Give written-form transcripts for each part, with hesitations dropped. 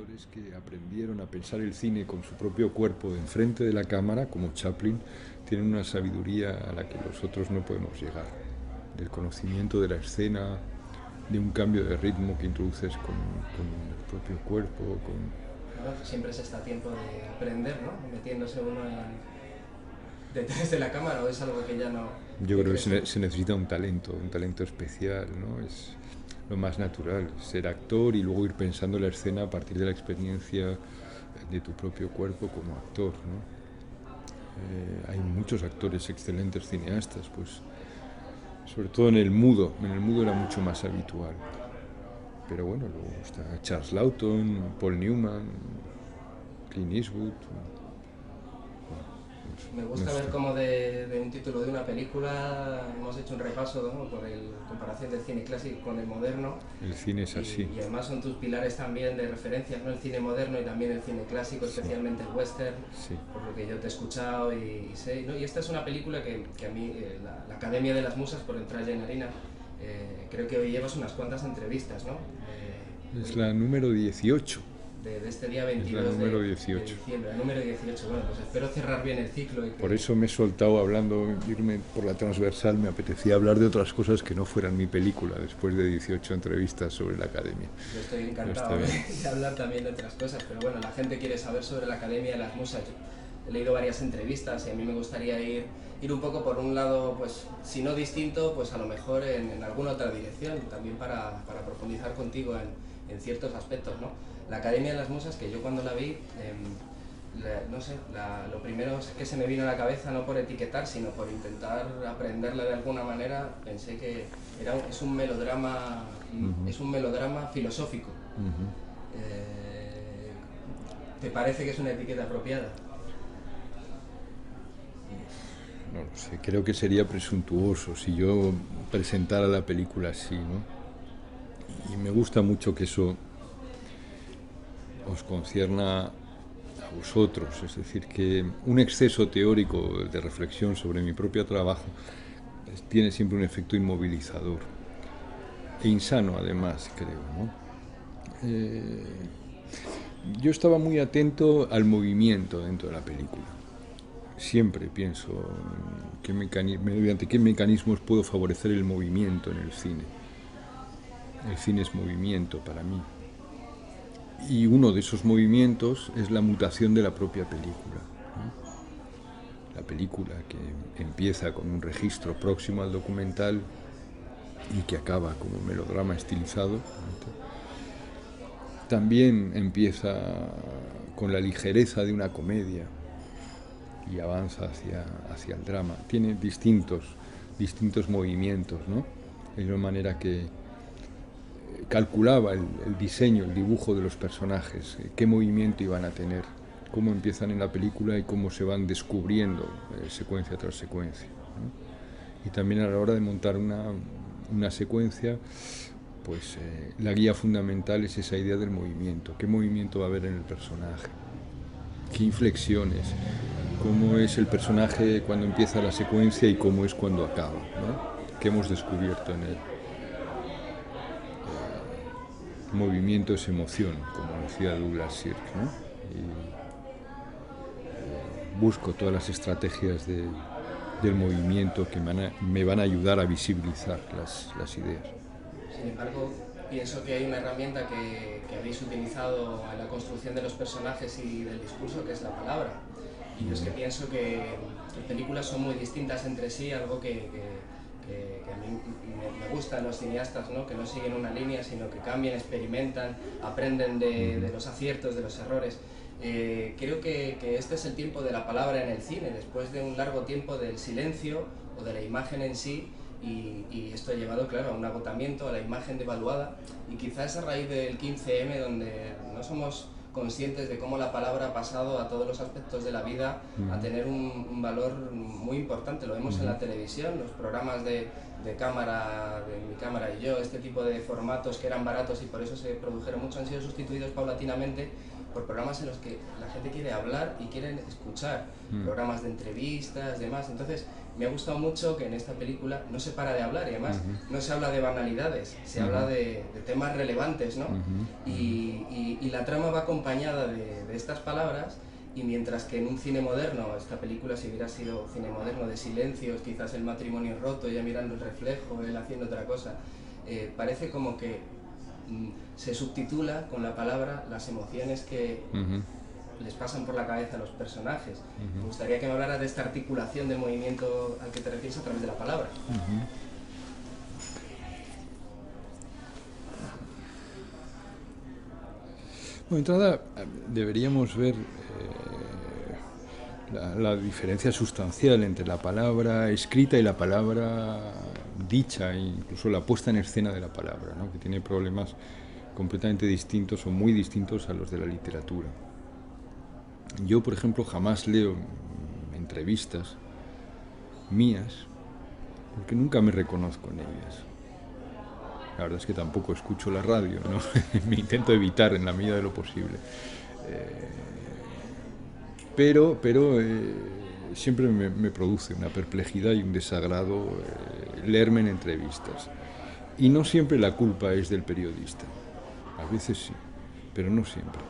actores que aprendieron a pensar el cine con su propio cuerpo enfrente de la cámara, como Chaplin, tienen una sabiduría a la que los otros no podemos llegar. Del conocimiento de la escena, de un cambio de ritmo que introduces con el propio cuerpo. Bueno, siempre se está a tiempo de aprender, ¿no? Metiéndose uno detrás de la cámara, o es algo que ya no... Yo ¿Qué creo que crees tú? se necesita un talento especial, ¿no? Es lo más natural, ser actor y luego ir pensando la escena a partir de la experiencia de tu propio cuerpo como actor, ¿no? Hay muchos actores excelentes cineastas, pues sobre todo en el mudo era mucho más habitual. Pero bueno, luego está Charles Lawton, Paul Newman, Clint Eastwood, Me no gusta ver sé. cómo de un título de una película hemos hecho un repaso, ¿no? Por el comparación del cine clásico con el moderno, El cine es así, y además son tus pilares también de referencias, ¿no? El cine moderno y también el cine clásico, sí, especialmente el western, sí. por lo que yo te he escuchado y sé, ¿no? Y esta es una película que a mí, la Academia de las Musas, por entrar ya en harina, creo que hoy llevas unas cuantas entrevistas, ¿no? Es la número 18, De este día es la 22 número de 18. diciembre, el número 18. Bueno, pues espero cerrar bien el ciclo y Por que eso me he soltado hablando, irme por la transversal, me apetecía hablar de otras cosas que no fueran mi película, después de 18 entrevistas sobre la academia. yo estoy Pero está encantado bien. de hablar también de otras cosas, pero bueno, la gente quiere saber sobre la Academia de las Musas. Yo he leído varias entrevistas y a mí me gustaría ir un poco por un lado, pues si no distinto, pues a lo mejor en alguna otra dirección, también para profundizar contigo en ciertos aspectos, ¿no? La Academia de las Musas, que yo cuando la vi, no sé, lo primero que se me vino a la cabeza, no por etiquetar, sino por intentar aprenderla de alguna manera, pensé que es un melodrama filosófico. Eh, ¿Te parece que es una etiqueta apropiada? No lo sé, creo que sería presuntuoso si yo presentara la película así, ¿no? Y me gusta mucho que eso os concierna a vosotros, es decir, que un exceso teórico de reflexión sobre mi propio trabajo tiene siempre un efecto inmovilizador e insano además, creo, ¿no? Yo estaba muy atento al movimiento dentro de la película. Siempre pienso mediante qué mecanismos puedo favorecer el movimiento en el cine. El cine es movimiento para mí. Y uno de esos movimientos es la mutación de la propia película. La película que empieza con un registro próximo al documental y que acaba como melodrama estilizado, también empieza con la ligereza de una comedia y avanza hacia el drama. Tiene distintos movimientos, ¿no? De una manera que calculaba el diseño, el dibujo de los personajes, qué movimiento iban a tener, cómo empiezan en la película y cómo se van descubriendo secuencia tras secuencia, ¿no? Y también a la hora de montar una secuencia, pues la guía fundamental es esa idea del movimiento. ¿Qué movimiento va a haber en el personaje? ¿Qué inflexiones? ¿Cómo es el personaje cuando empieza la secuencia y cómo es cuando acaba, ¿no? ¿Qué hemos descubierto en él? Movimiento es emoción, como decía Douglas Sirk, ¿no? Y busco todas las estrategias del movimiento que me van a ayudar a visibilizar las ideas. Sin embargo, pienso que hay una herramienta que habéis utilizado en la construcción de los personajes y del discurso, que es la palabra. Y yo es que pienso que las películas son muy distintas entre sí, algo que a mí me gusta en los cineastas, ¿no? Que no siguen una línea, sino que cambian, experimentan, aprenden de los aciertos, de los errores. Creo que este es el tiempo de la palabra en el cine, después de un largo tiempo del silencio o de la imagen en sí, y esto ha llevado, claro, a un agotamiento, a la imagen devaluada, y quizás a raíz del 15M, donde no somos conscientes de cómo la palabra ha pasado a todos los aspectos de la vida a tener un valor muy importante. Lo vemos en la televisión, los programas de cámara, de Mi Cámara y Yo, este tipo de formatos que eran baratos y por eso se produjeron mucho, han sido sustituidos paulatinamente por programas en los que la gente quiere hablar y quieren escuchar, programas de entrevistas, demás. Entonces, me ha gustado mucho que en esta película no se para de hablar y además no se habla de banalidades, se habla de temas relevantes, ¿no? Y la trama va acompañada de estas palabras, y mientras que en un cine moderno, esta película si hubiera sido cine moderno de silencios, quizás el matrimonio roto, ella mirando el reflejo, él haciendo otra cosa, parece como que se subtitula con la palabra las emociones que les pasan por la cabeza a los personajes. Me gustaría que me hablara de esta articulación del movimiento al que te refieres a través de la palabra. Bueno, de entrada deberíamos ver la diferencia sustancial entre la palabra escrita y la palabra dicha, e incluso la puesta en escena de la palabra, ¿no? Que tiene problemas completamente distintos o muy distintos a los de la literatura. Yo, por ejemplo, jamás leo entrevistas mías porque nunca me reconozco en ellas. La verdad es que tampoco escucho la radio, ¿no? Me intento evitar en la medida de lo posible. Pero siempre me produce una perplejidad y un desagrado leerme en entrevistas. Y no siempre la culpa es del periodista. A veces sí, pero no siempre.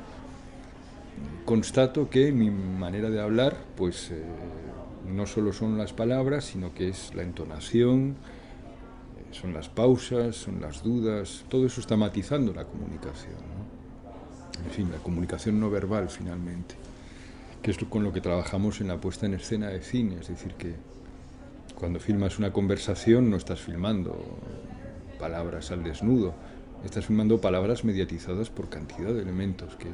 Constato que mi manera de hablar, pues no solo son las palabras, sino que es la entonación, son las pausas, son las dudas, todo eso está matizando la comunicación, ¿no? En fin, la comunicación no verbal finalmente, que es con lo que trabajamos en la puesta en escena de cine, es decir, que cuando filmas una conversación no estás filmando palabras al desnudo, estás filmando palabras mediatizadas por cantidad de elementos que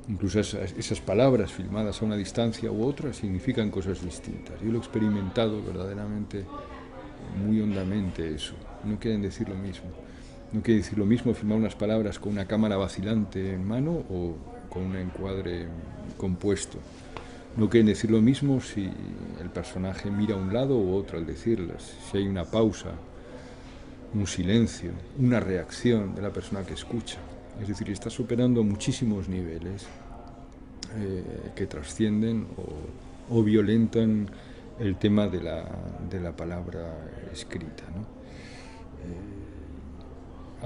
incluso esas palabras filmadas a una distancia u otra significan cosas distintas. Yo lo he experimentado verdaderamente muy hondamente eso. No quieren decir lo mismo. No quiere decir lo mismo filmar unas palabras con una cámara vacilante en mano o con un encuadre compuesto. No quieren decir lo mismo si el personaje mira a un lado u otro al decirlas, si hay una pausa, un silencio, una reacción de la persona que escucha. Es decir, estás operando muchísimos niveles que trascienden o violentan el tema de la palabra escrita, ¿no?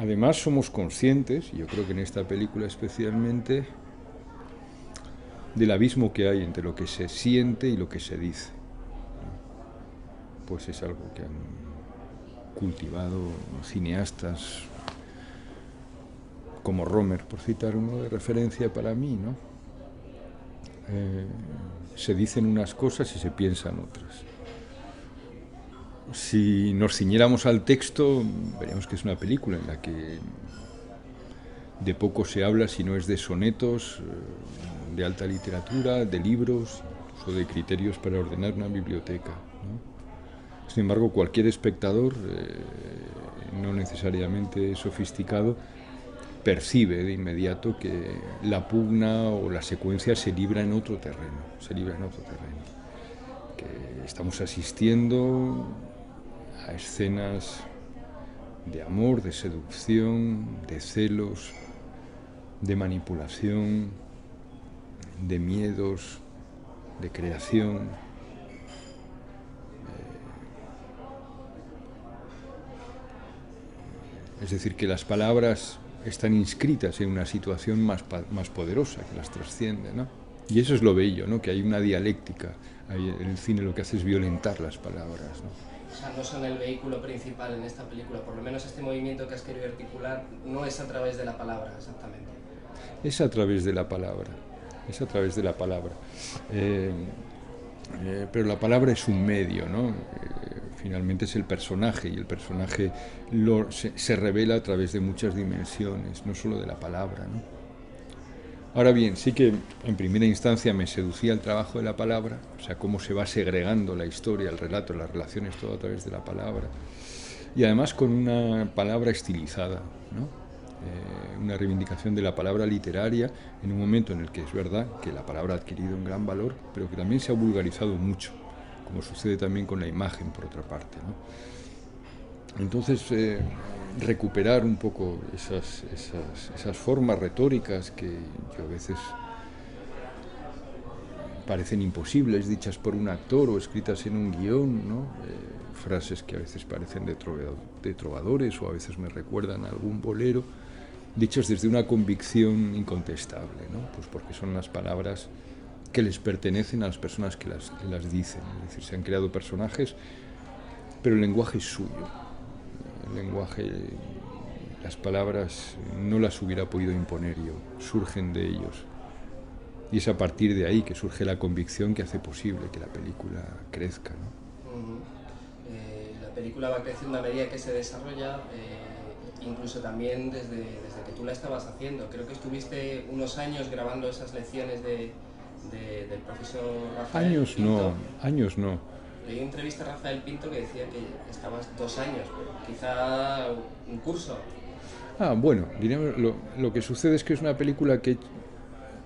Además somos conscientes, y yo creo que en esta película especialmente, del abismo que hay entre lo que se siente y lo que se dice, ¿no? Pues es algo que han cultivado cineastas como Romer, por citar uno de referencia para mí, ¿no? Se dicen unas cosas y se piensan otras. Si nos ciñéramos al texto, veríamos que es una película en la que de poco se habla si no es de sonetos, de alta literatura, de libros, incluso de criterios para ordenar una biblioteca, ¿no? Sin embargo, cualquier espectador, no necesariamente sofisticado, percibe de inmediato que la pugna o la secuencia se libra en otro terreno, que estamos asistiendo a escenas de amor, de seducción, de celos, de manipulación, de miedos, de creación. Es decir, que las palabras están inscritas en una situación más poderosa, que las trasciende, ¿no? Y eso es lo bello, ¿no? Que hay una dialéctica. En el cine lo que hace es violentar las palabras, ¿no? O sea, no son el vehículo principal en esta película, por lo menos este movimiento que has querido articular no es a través de la palabra exactamente. Es a través de la palabra, pero la palabra es un medio, ¿no? Finalmente es el personaje, y el personaje se revela a través de muchas dimensiones, no solo de la palabra, ¿no? Ahora bien, sí que en primera instancia me seducía el trabajo de la palabra, o sea, cómo se va segregando la historia, el relato, las relaciones, todo a través de la palabra, y además con una palabra estilizada, ¿no? Una reivindicación de la palabra literaria en un momento en el que es verdad que la palabra ha adquirido un gran valor, pero que también se ha vulgarizado mucho, como sucede también con la imagen, por otra parte, ¿no? Entonces, recuperar un poco esas formas retóricas que yo a veces parecen imposibles, dichas por un actor o escritas en un guión, ¿no? Frases que a veces parecen de trovadores o a veces me recuerdan a algún bolero, dichas desde una convicción incontestable, ¿no? Pues porque son las palabras que les pertenecen a las personas que las dicen. Es decir, se han creado personajes, pero el lenguaje es suyo. El lenguaje, las palabras no las hubiera podido imponer yo, surgen de ellos. Y es a partir de ahí que surge la convicción que hace posible que la película crezca, ¿no? La película va creciendo a medida que se desarrolla, incluso también desde que tú la estabas haciendo. Creo que estuviste unos años grabando esas lecciones del profesor Rafael Pinto. Años no. Leí una entrevista a Rafael Pinto que decía que estabas 2 años, quizá un curso. Bueno, diríamos, lo que sucede es que es una película que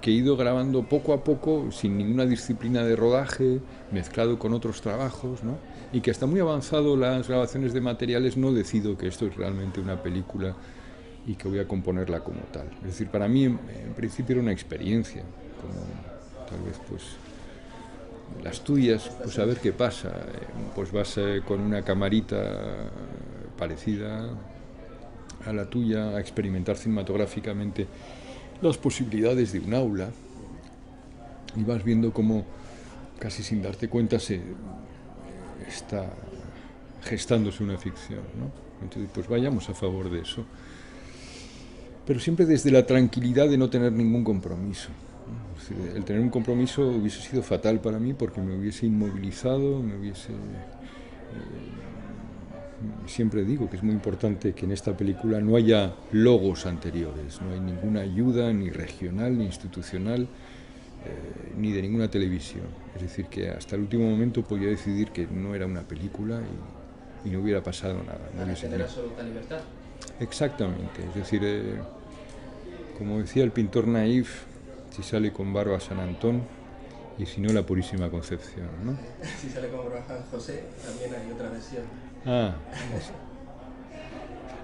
he ido grabando poco a poco, sin ninguna disciplina de rodaje, mezclado con otros trabajos, ¿no? Y que hasta muy avanzado las grabaciones de materiales no decido que esto es realmente una película y que voy a componerla como tal. Es decir, para mí en principio era una experiencia, como tal vez pues las tuyas, pues a ver qué pasa. Pues vas con una camarita parecida a la tuya a experimentar cinematográficamente las posibilidades de un aula y vas viendo cómo casi sin darte cuenta se está gestándose una ficción, ¿no? Entonces pues vayamos a favor de eso, pero siempre desde la tranquilidad de no tener ningún compromiso, ¿no? Es decir, el tener un compromiso hubiese sido fatal para mí porque me hubiese inmovilizado, siempre digo que es muy importante que en esta película no haya logos anteriores, no hay ninguna ayuda ni regional ni institucional ni de ninguna televisión. Es decir, que hasta el último momento podía decidir que no era una película y no hubiera pasado nada. Para tener absoluta libertad. Exactamente, es decir, como decía el pintor Naif, si sale con barba San Antón y si no la Purísima Concepción, ¿no? Si sale con barba San José, también hay otra versión.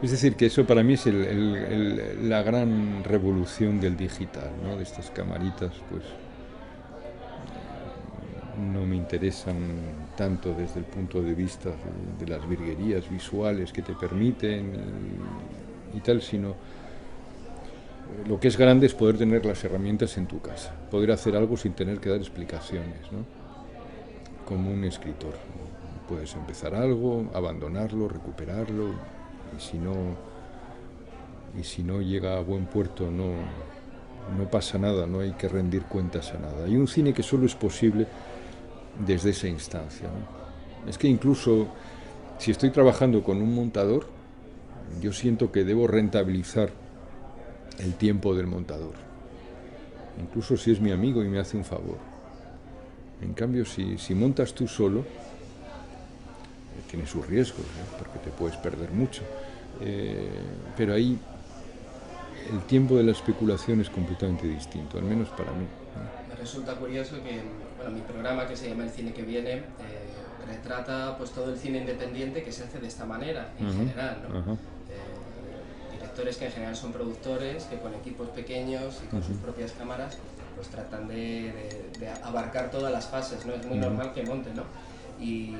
Es decir, que eso para mí es la gran revolución del digital, ¿no? De estas camaritas, pues no me interesan tanto desde el punto de vista de las virguerías visuales que te permiten y tal, sino lo que es grande es poder tener las herramientas en tu casa, poder hacer algo sin tener que dar explicaciones, ¿no? Como un escritor. Puedes empezar algo, abandonarlo, recuperarlo, y si no llega a buen puerto no pasa nada, no hay que rendir cuentas a nada. Hay un cine que solo es posible desde esa instancia, ¿no? Es que incluso si estoy trabajando con un montador, yo siento que debo rentabilizar el tiempo del montador, incluso si es mi amigo y me hace un favor. En cambio, si montas tú solo, tiene sus riesgos, ¿no? Porque te puedes perder mucho, pero ahí el tiempo de la especulación es completamente distinto, al menos para mí, ¿no? Me resulta curioso que mi programa, que se llama El Cine que Viene, retrata pues todo el cine independiente que se hace de esta manera en general, ¿no? Directores que en general son productores, que con equipos pequeños y con sus propias cámaras pues tratan de abarcar todas las fases, ¿no? Es muy normal que monten, ¿no? Y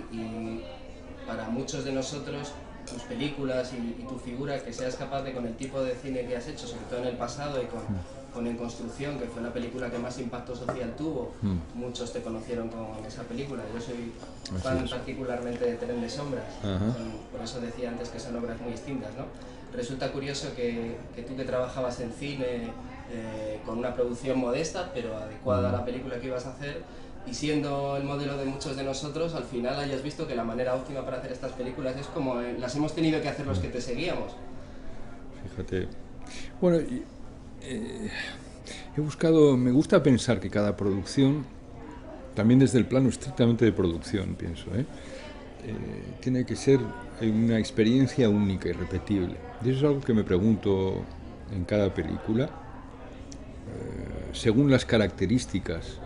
para muchos de nosotros, tus películas y tu figura, que seas capaz de, con el tipo de cine que has hecho, sobre todo en el pasado y con En Construcción, que fue la película que más impacto social tuvo, muchos te conocieron con esa película. Yo soy fan particularmente de Tren de Sombras, por eso decía antes que son obras muy distintas, ¿no? Resulta curioso que tú, que trabajabas en cine con una producción modesta, pero adecuada a la película que ibas a hacer, y siendo el modelo de muchos de nosotros, al final hayas visto que la manera óptima para hacer estas películas es como las hemos tenido que hacer los que te seguíamos. Fíjate. Bueno, me gusta pensar que cada producción, también desde el plano estrictamente de producción, pienso, tiene que ser una experiencia única y repetible. Y eso es algo que me pregunto en cada película, según las características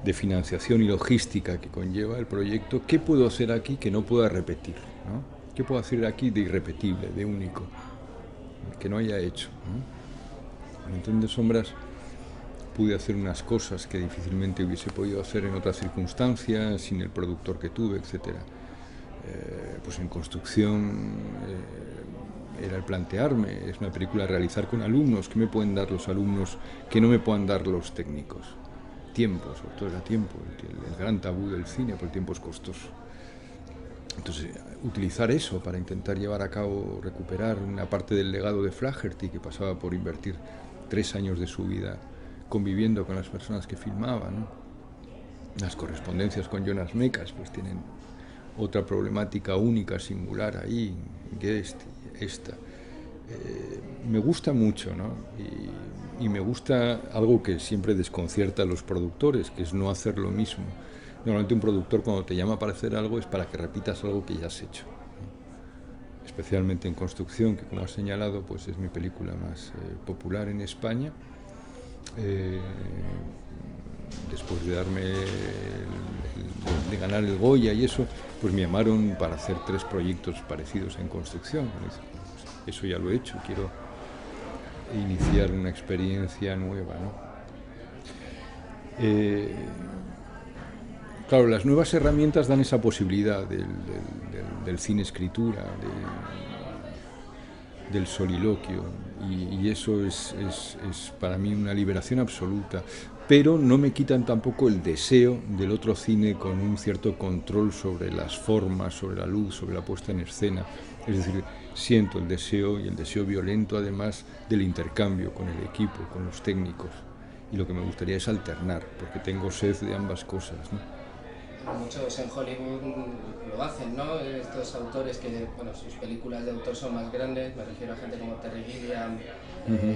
de financiación y logística que conlleva el proyecto, ¿qué puedo hacer aquí que no pueda repetir, ¿no? ¿Qué puedo hacer aquí de irrepetible, de único, que no haya hecho, ¿no? En Tren de Sombras pude hacer unas cosas que difícilmente hubiese podido hacer en otras circunstancias, sin el productor que tuve, etc. Pues en construcción era el plantearme, es una película a realizar con alumnos, ¿qué me pueden dar los alumnos que no me puedan dar los técnicos? Tiempo, sobre todo era tiempo, el gran tabú del cine, porque el tiempo es costoso. Entonces, utilizar eso para intentar llevar a cabo, recuperar una parte del legado de Flaherty, que pasaba por invertir 3 años de su vida conviviendo con las personas que filmaban, ¿no? Las correspondencias con Jonas Mekas pues tienen otra problemática única, singular ahí, que esta. Me gusta mucho, ¿no? Y me gusta algo que siempre desconcierta a los productores, que es no hacer lo mismo. Normalmente un productor cuando te llama para hacer algo es para que repitas algo que ya has hecho, ¿no? Especialmente en construcción, que como has señalado pues es mi película más popular en España. Después de darme de ganar el Goya y eso, pues me llamaron para hacer 3 proyectos parecidos en construcción. Eso ya lo he hecho, quiero iniciar una experiencia nueva, ¿no? Claro, las nuevas herramientas dan esa posibilidad del cine escritura, del soliloquio, y eso es para mí una liberación absoluta, pero no me quitan tampoco el deseo del otro cine con un cierto control sobre las formas, sobre la luz, sobre la puesta en escena. Es decir, siento el deseo, y el deseo violento además, del intercambio con el equipo, con los técnicos, y lo que me gustaría es alternar, porque tengo sed de ambas cosas, ¿no? Muchos en Hollywood lo hacen, ¿no? Estos autores que, bueno, sus películas de autor son más grandes, me refiero a gente como Terry Gilliam,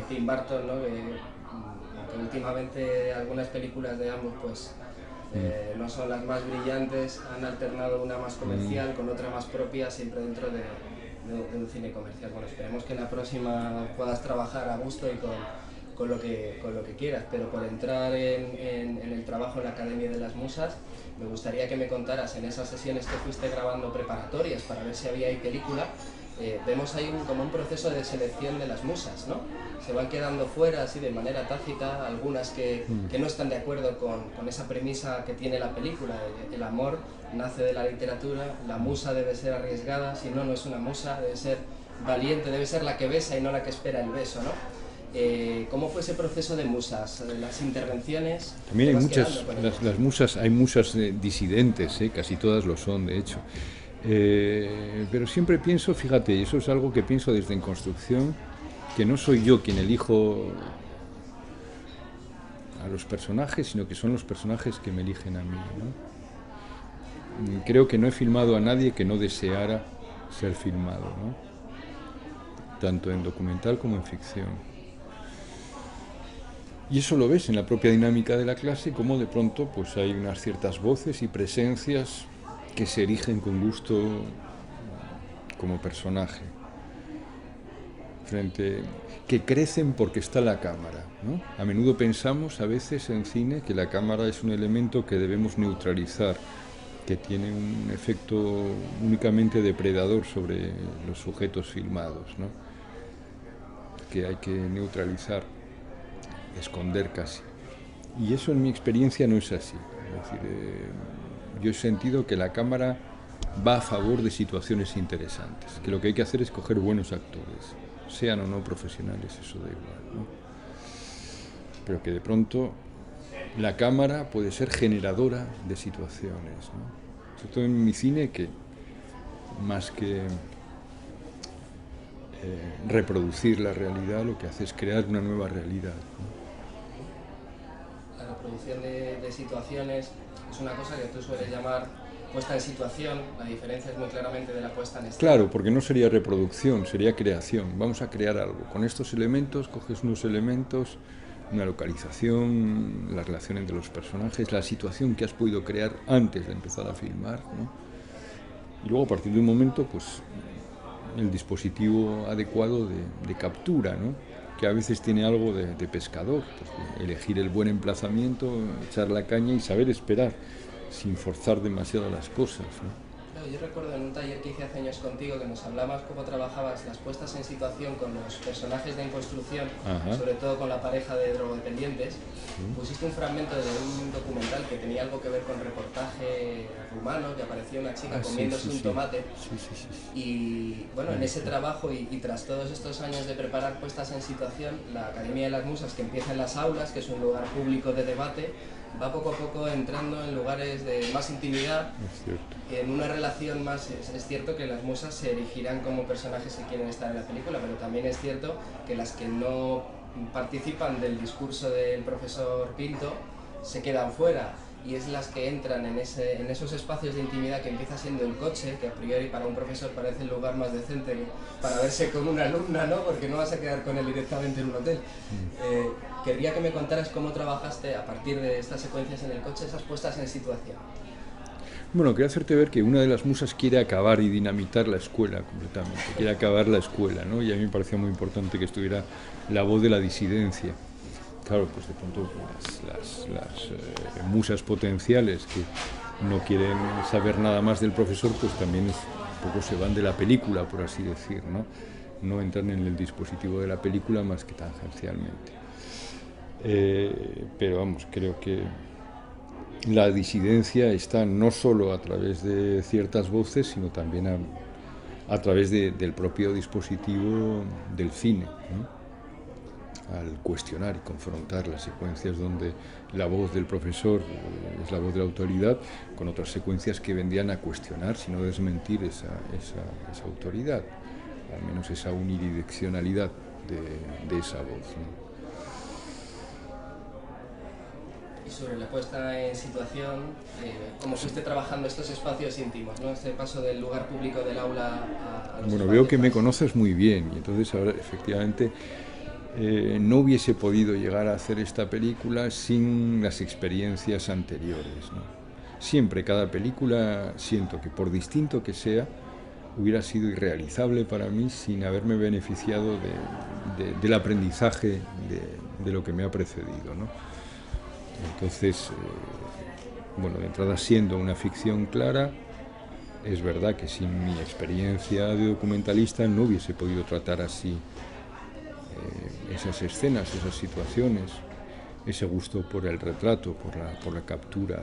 Tim Burton, ¿no? Que últimamente algunas películas de ambos pues no son las más brillantes, han alternado una más comercial con otra más propia, siempre dentro de un cine comercial. Bueno, esperemos que en la próxima puedas trabajar a gusto y con lo que quieras, pero por entrar en el trabajo en la Academia de las Musas, me gustaría que me contaras en esas sesiones que fuiste grabando preparatorias para ver si había ahí película. Vemos ahí como un proceso de selección de las musas, ¿no? Se van quedando fuera así de manera tácita, algunas que no están de acuerdo con esa premisa que tiene la película. El amor nace de la literatura, la musa debe ser arriesgada, si no, no es una musa, debe ser valiente, debe ser la que besa y no la que espera el beso, ¿no? ¿Cómo fue ese proceso de musas? Las intervenciones. También hay muchas, las musas, hay musas disidentes, casi todas lo son, de hecho. Pero siempre pienso, fíjate, eso es algo que pienso desde En Construcción, que no soy yo quien elijo a los personajes, sino que son los personajes que me eligen a mí, ¿no? Creo que no he filmado a nadie que no deseara ser filmado, ¿no? Tanto en documental como en ficción. Y eso lo ves en la propia dinámica de la clase, como de pronto pues hay unas ciertas voces y presencias que se erigen con gusto como personaje, que crecen porque está la cámara, ¿no? A menudo pensamos a veces en cine que la cámara es un elemento que debemos neutralizar, que tiene un efecto únicamente depredador sobre los sujetos filmados, ¿no? Que hay que neutralizar, esconder casi. Y eso en mi experiencia no es así. Es decir, yo he sentido que la cámara va a favor de situaciones interesantes, que lo que hay que hacer es coger buenos actores, sean o no profesionales, eso da igual, ¿no? Pero que de pronto la cámara puede ser generadora de situaciones, ¿no? Sobre todo en mi cine, que más que reproducir la realidad, lo que hace es crear una nueva realidad, ¿no? La reproducción de situaciones es una cosa que tú sueles llamar puesta en situación. La diferencia es muy claramente de la puesta en escena. Claro, porque no sería reproducción, sería creación. Vamos a crear algo. Con estos elementos, coges unos elementos, una localización, la relación entre los personajes, la situación que has podido crear antes de empezar a filmar, ¿no? Y luego a partir de un momento, pues el dispositivo adecuado de captura, ¿no? Que a veces tiene algo de pescador, pues, elegir el buen emplazamiento, echar la caña y saber esperar, sin forzar demasiado las cosas, ¿no? Claro, yo recuerdo en un taller que hice hace años contigo que nos hablabas cómo trabajabas las puestas en situación con los personajes de En Construcción, Ajá. sobre todo con la pareja de drogodependientes. Sí. Pusiste un fragmento de un documental que tenía algo que ver con reportaje rumano, que aparecía una chica comiéndose un tomate. Sí. Y bueno, en ese trabajo y tras todos estos años de preparar puestas en situación, la Academia de las Musas, que empieza en las aulas, que es un lugar público de debate, va poco a poco entrando en lugares de más intimidad, Es cierto. en una relación más. Es cierto que las musas se erigirán como personajes que quieren estar en la película, pero también es cierto que las que no participan del discurso del profesor Pinto se quedan fuera, y es las que entran en esos espacios de intimidad que empieza siendo el coche, que a priori para un profesor parece el lugar más decente para verse con una alumna, ¿no? Porque no vas a quedar con él directamente en un hotel. Querría que me contaras cómo trabajaste a partir de estas secuencias en el coche, esas puestas en situación. Bueno, quería hacerte ver que una de las musas quiere acabar y dinamitar la escuela completamente, quiere acabar la escuela, ¿no? Y a mí me parecía muy importante que estuviera la voz de la disidencia. Claro, pues de pronto las musas potenciales que no quieren saber nada más del profesor, pues también un poco se van de la película, por así decir, ¿no? No entran en el dispositivo de la película más que tangencialmente. Pero vamos, creo que la disidencia está no solo a través de ciertas voces, sino también a través del propio dispositivo del cine, ¿no? Al cuestionar y confrontar las secuencias donde la voz del profesor es la voz de la autoridad, con otras secuencias que vendrían a cuestionar, sino desmentir esa autoridad, al menos esa unidireccionalidad de esa voz, ¿no? Y sobre la puesta en situación, cómo fuiste trabajando estos espacios íntimos, ¿no? Este paso del lugar público del aula a los Bueno, espacios veo que me más... conoces muy bien y entonces ahora efectivamente no hubiese podido llegar a hacer esta película sin las experiencias anteriores, ¿no? Siempre, cada película, siento que por distinto que sea, hubiera sido irrealizable para mí sin haberme beneficiado del aprendizaje de lo que me ha precedido, ¿no? Entonces, bueno, de entrada siendo una ficción clara, es verdad que sin mi experiencia de documentalista no hubiese podido tratar así esas escenas, esas situaciones, ese gusto por el retrato, por la captura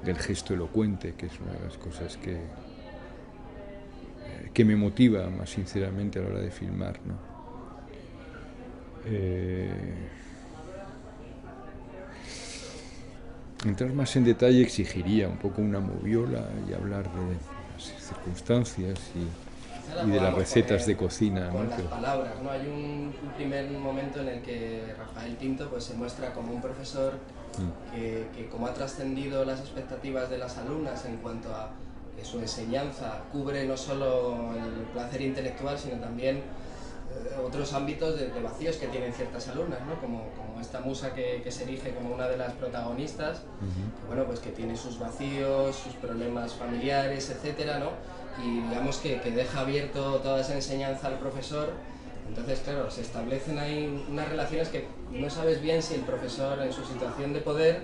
del gesto elocuente, que es una de las cosas que me motiva más sinceramente a la hora de filmar, ¿no? Entrar más en detalle exigiría un poco una moviola y hablar de las circunstancias y de las recetas de cocina, con ¿no? las palabras, ¿no? Hay un primer momento en el que Rafael Pinto pues, se muestra como un profesor que como ha trascendido las expectativas de las alumnas en cuanto a que su enseñanza cubre no solo el placer intelectual, sino también otros ámbitos de vacíos que tienen ciertas alumnas, ¿no? Como esta musa que se erige como una de las protagonistas, que, bueno, pues que tiene sus vacíos, sus problemas familiares, etcétera, ¿no? Y digamos que deja abierto toda esa enseñanza al profesor. Entonces, claro, se establecen ahí unas relaciones que no sabes bien si el profesor en su situación de poder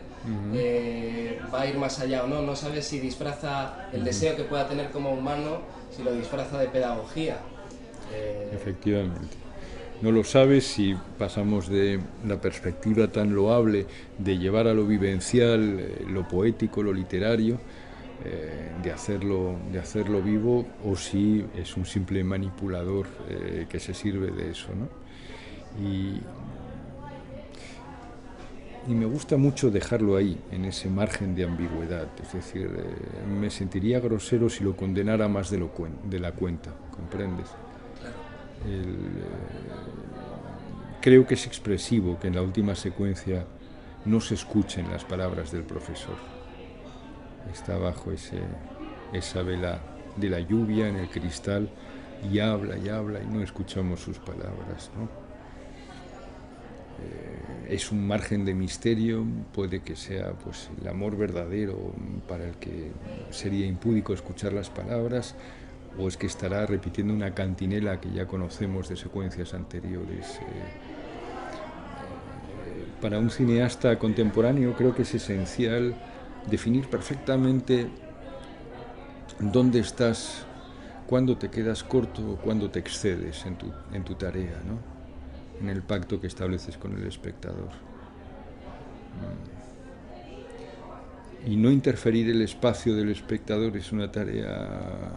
va a ir más allá o no. No sabes si disfraza el deseo que pueda tener como humano, si lo disfraza de pedagogía. Efectivamente. No lo sabes si pasamos de la perspectiva tan loable de llevar a lo vivencial, lo poético, lo literario, de hacerlo vivo, o si es un simple manipulador que se sirve de eso, ¿no? Y me gusta mucho dejarlo ahí, en ese margen de ambigüedad. Es decir, me sentiría grosero si lo condenara más de la cuenta, ¿comprendes? Creo que es expresivo que en la última secuencia no se escuchen las palabras del profesor. Está bajo esa vela de la lluvia en el cristal y habla y no escuchamos sus palabras, ¿no? Es un margen de misterio, puede que sea pues el amor verdadero para el que sería impúdico escuchar las palabras, o es que estará repitiendo una cantinela que ya conocemos de secuencias anteriores. Para un cineasta contemporáneo creo que es esencial definir perfectamente ¿Dónde estás? ¿Cuándo te quedas corto o cuándo te excedes en tu tarea, ¿no? En el pacto que estableces con el espectador? Y no interferir el espacio del espectador es una tarea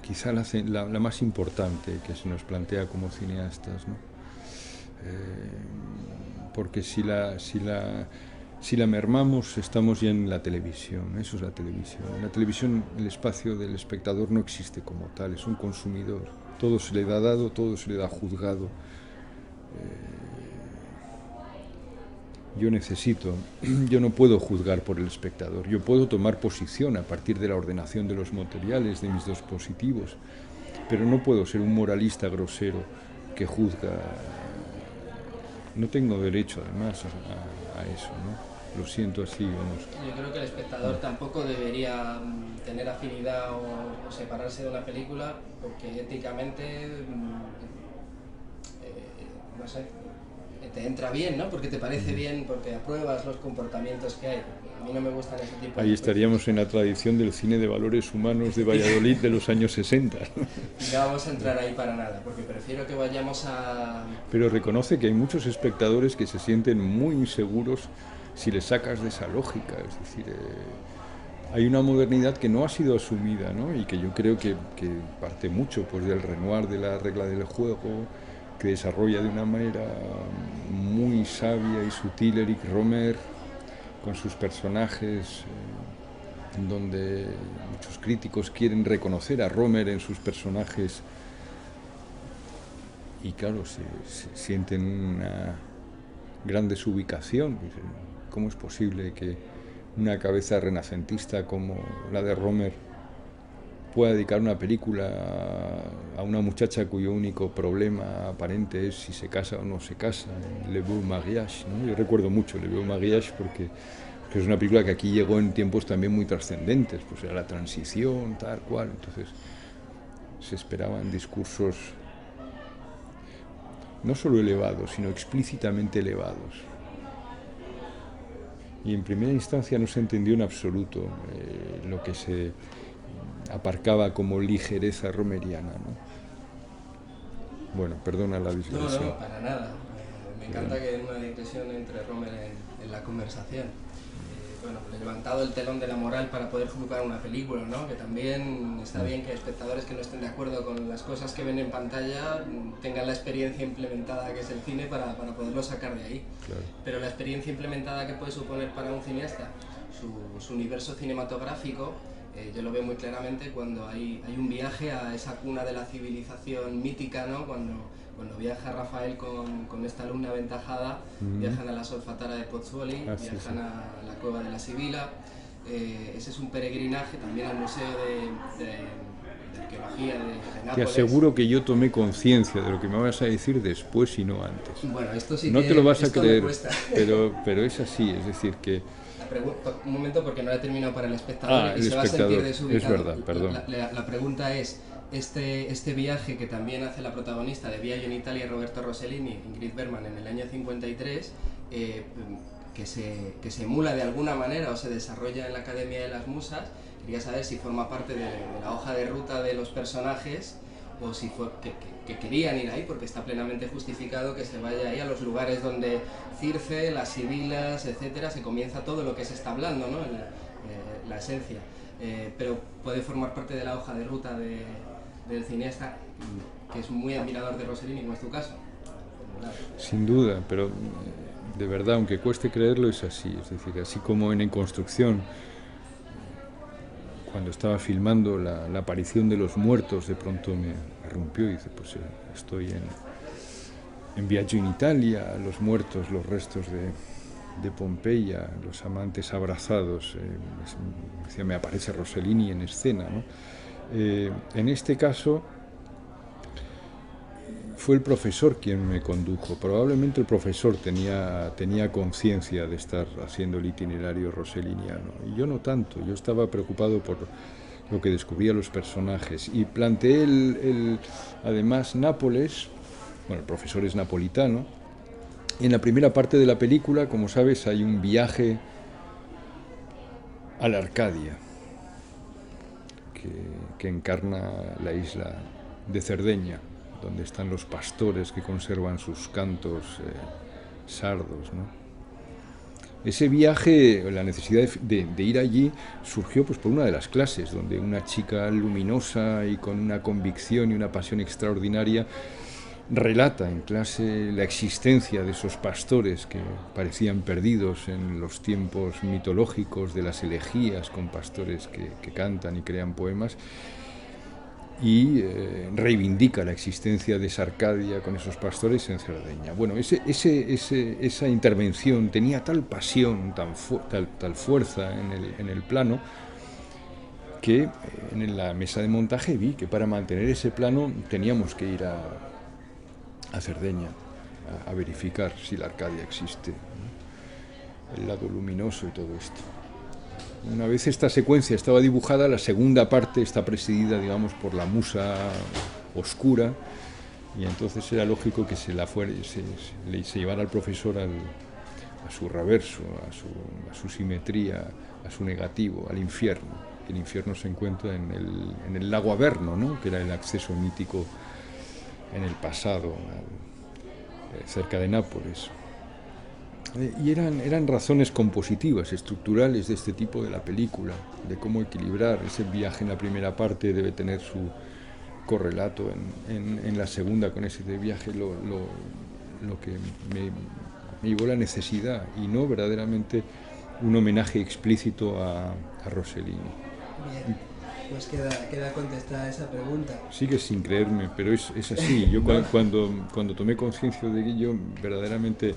quizá la más importante que se nos plantea como cineastas, ¿no? Porque si la mermamos, estamos ya en la televisión. Eso es la televisión. En la televisión el espacio del espectador no existe como tal, es un consumidor. Todo se le da dado, todo se le da juzgado. Yo no puedo juzgar por el espectador, yo puedo tomar posición a partir de la ordenación de los materiales, de mis dispositivos, pero no puedo ser un moralista grosero que juzga. No tengo derecho, además, a eso, ¿no? Lo siento así, vamos. Yo creo que el espectador tampoco debería tener afinidad o separarse de una película, porque éticamente, no sé, te entra bien, ¿no? Porque te parece bien, porque apruebas los comportamientos que hay. A mí no me gustan ese tipo de Ahí estaríamos en la tradición del cine de valores humanos de Valladolid de los años 60. Y no vamos a entrar ahí para nada, porque prefiero que vayamos a... Pero reconoce que hay muchos espectadores que se sienten muy inseguros si les sacas de esa lógica. Es decir, hay una modernidad que no ha sido asumida, ¿no? Y que yo creo que parte mucho pues, del Renoir, de la regla del juego, que desarrolla de una manera muy sabia y sutil Eric Romer, con sus personajes, donde muchos críticos quieren reconocer a Romer en sus personajes y claro, se sienten una gran desubicación. ¿Cómo es posible que una cabeza renacentista como la de Romer pueda dedicar una película a una muchacha cuyo único problema aparente es si se casa o no se casa, Le Beau Mariage, ¿no? Yo recuerdo mucho Le Beau Mariage porque es una película que aquí llegó en tiempos también muy trascendentes, pues era la transición, tal cual, entonces se esperaban discursos no solo elevados, sino explícitamente elevados. Y en primera instancia no se entendió en absoluto lo que se aparcaba como ligereza romeriana, ¿no? Bueno, perdona la digresión. No, para nada. Me encanta que haya una digresión entre Romer en la conversación. Bueno, he levantado el telón de la moral para poder juzgar una película, ¿no? Que también está bien que espectadores que no estén de acuerdo con las cosas que ven en pantalla tengan la experiencia implementada que es el cine para poderlo sacar de ahí. Claro. Pero la experiencia implementada que puede suponer para un cineasta su universo cinematográfico, yo lo veo muy claramente cuando hay un viaje a esa cuna de la civilización mítica, ¿no? Cuando viaja Rafael con esta alumna aventajada, viajan a la Solfatara de Pozzuoli, viajan a la cueva de la Sibila. Ese es un peregrinaje también al Museo de Arqueología de Nápoles. Te aseguro que yo tomé conciencia de lo que me vas a decir después y no antes. Bueno, esto sí no que, te lo vas a esto creer, me cuesta. pero es así, es decir que... Un momento, porque no la he terminado para el espectador y se va a sentir desubicado. Es verdad, perdón. La pregunta es, este viaje que también hace la protagonista de Viaggio in Italia, Roberto Rossellini, Ingrid Bergman, en el año 53, que se emula de alguna manera o se desarrolla en la Academia de las Musas, quería saber si forma parte de la hoja de ruta de los personajes o si fue que querían ir ahí, porque está plenamente justificado que se vaya ahí a los lugares donde Circe, las sibilas, etcétera, se comienza todo lo que se está hablando, ¿no? La esencia. Pero puede formar parte de la hoja de ruta del cineasta, que es muy admirador de Rossellini, como es tu caso. Sin duda, pero de verdad, aunque cueste creerlo, es así. Es decir, así como en Construcción, cuando estaba filmando la aparición de los muertos, de pronto me rompió y dice, pues estoy en Viaggio in Italia, los muertos, los restos de Pompeya, los amantes abrazados, me aparece Rossellini en escena, ¿no? En este caso fue el profesor quien me condujo. Probablemente el profesor tenía conciencia de estar haciendo el itinerario rosselliniano y yo no tanto. Yo estaba preocupado por lo que descubría los personajes y planteé además Nápoles. Bueno, el profesor es napolitano. En la primera parte de la película, como sabes, hay un viaje a la Arcadia, que encarna la isla de Cerdeña, donde están los pastores que conservan sus cantos sardos, ¿no? Ese viaje, la necesidad de ir allí surgió pues por una de las clases, donde una chica luminosa y con una convicción y una pasión extraordinaria relata en clase la existencia de esos pastores que parecían perdidos en los tiempos mitológicos de las elegías, con pastores que cantan y crean poemas, y reivindica la existencia de esa Arcadia con esos pastores en Cerdeña. Bueno, esa intervención tenía tal pasión, tal fuerza en el plano, que en la mesa de montaje vi que para mantener ese plano teníamos que ir a Cerdeña a verificar si la Arcadia existe, ¿no? El lado luminoso y todo esto. Una vez esta secuencia estaba dibujada, la segunda parte está presidida, digamos, por la musa oscura, y entonces era lógico que se llevara al profesor a su reverso, a su simetría, a su negativo, al infierno. El infierno se encuentra en el lago Averno, ¿no? Que era el acceso mítico en el pasado, cerca de Nápoles. Y eran razones compositivas, estructurales de este tipo de la película, de cómo equilibrar. Ese viaje en la primera parte debe tener su correlato en la segunda, con ese viaje, lo que me llevó la necesidad, y no verdaderamente un homenaje explícito a Rossellini. Bien, pues queda contestada esa pregunta. Sigue sin creerme, pero es así. Yo cuando tomé conciencia de ello, verdaderamente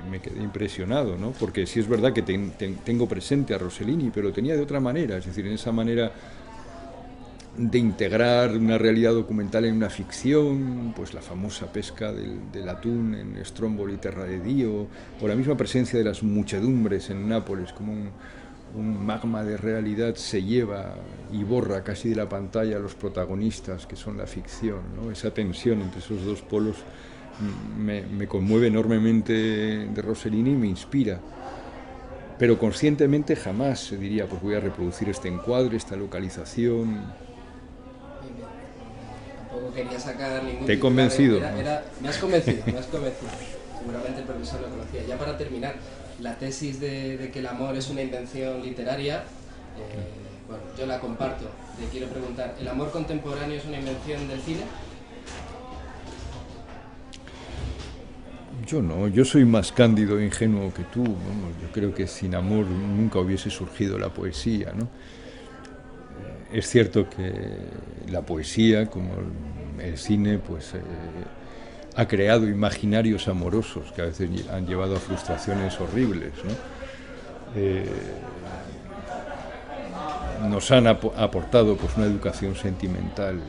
me quedé impresionado, ¿no? Porque sí es verdad que tengo presente a Rossellini, pero lo tenía de otra manera, es decir, en esa manera de integrar una realidad documental en una ficción, pues la famosa pesca del atún en Stromboli, Terra de Dio, o la misma presencia de las muchedumbres en Nápoles, como un magma de realidad se lleva y borra casi de la pantalla a los protagonistas, que son la ficción, ¿no? Esa tensión entre esos dos polos me conmueve enormemente de Rossellini y me inspira. Pero conscientemente jamás se diría, pues voy a reproducir este encuadre, esta localización. Tampoco quería sacar ningún Te he convencido. Me has convencido. Seguramente el profesor lo conocía. Ya para terminar, la tesis de que el amor es una invención literaria, bueno, yo la comparto. Te quiero preguntar, ¿el amor contemporáneo es una invención del cine? Yo no, yo soy más cándido e ingenuo que tú, ¿no? Yo creo que sin amor nunca hubiese surgido la poesía, ¿no? Es cierto que la poesía, como el cine, pues ha creado imaginarios amorosos que a veces han llevado a frustraciones horribles, ¿no? Nos han aportado pues una educación sentimental,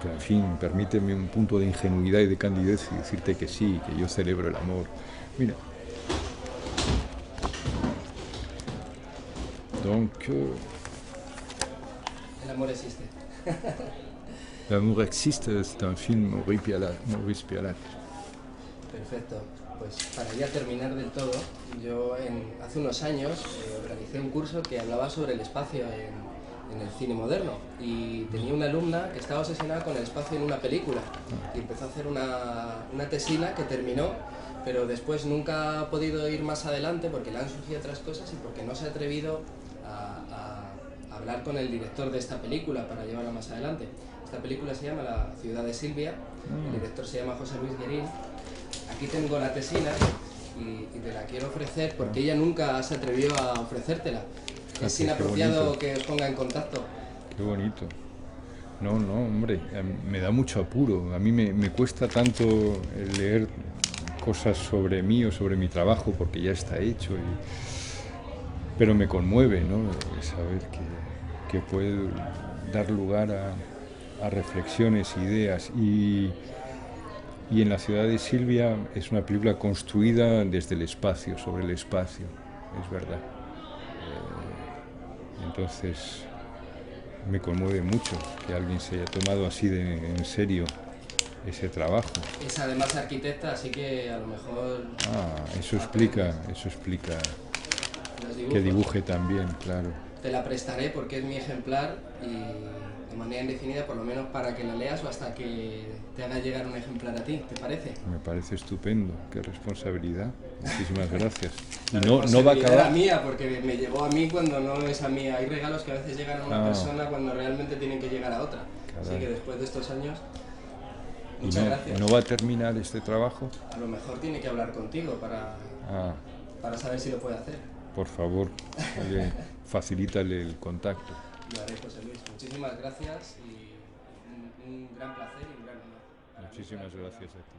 que, en fin, permíteme un punto de ingenuidad y de candidez y decirte que sí, que yo celebro el amor. Mira. Donc, el amor existe. L'amour existe, c'est un film Maurice Pialat. Perfecto. Pues para ya terminar del todo, yo hace unos años organicé un curso que hablaba sobre el espacio en el cine moderno, y tenía una alumna que estaba obsesionada con el espacio en una película y empezó a hacer una tesina que terminó, pero después nunca ha podido ir más adelante porque le han surgido otras cosas y porque no se ha atrevido a hablar con el director de esta película para llevarla más adelante. Esta película se llama La ciudad de Silvia, el director se llama José Luis Guerín. Aquí tengo la tesina y te la quiero ofrecer porque ella nunca se atrevió a ofrecértela. Es inapropiado que os ponga en contacto. Qué bonito. No, hombre, me da mucho apuro. A mí me cuesta tanto leer cosas sobre mí o sobre mi trabajo porque ya está hecho. Pero me conmueve, ¿no? Saber que puede dar lugar a reflexiones, ideas. Y en La ciudad de Silvia es una película construida desde el espacio, sobre el espacio, es verdad. Entonces me conmueve mucho que alguien se haya tomado así en serio ese trabajo. Es además arquitecta, así que a lo mejor... Eso explica los dibujos. Que dibuje también, claro. Te la prestaré porque es mi ejemplar y de manera indefinida, por lo menos para que la leas o hasta que te haga llegar un ejemplar a ti, ¿te parece? Me parece estupendo, qué responsabilidad. Muchísimas gracias. Y La no va a responsabilidad acabar. era mía, porque me llegó a mí cuando no es a mí. Hay regalos que a veces llegan a una persona cuando realmente tienen que llegar a otra. Caray. Así que después de estos años, ¿Y muchas gracias. no va a terminar este trabajo? A lo mejor tiene que hablar contigo para saber si lo puede hacer. Por favor, facilítale el contacto. Lo haré, José Luis. Muchísimas gracias y un gran placer y un gran honor. Muchísimas gracias a ti.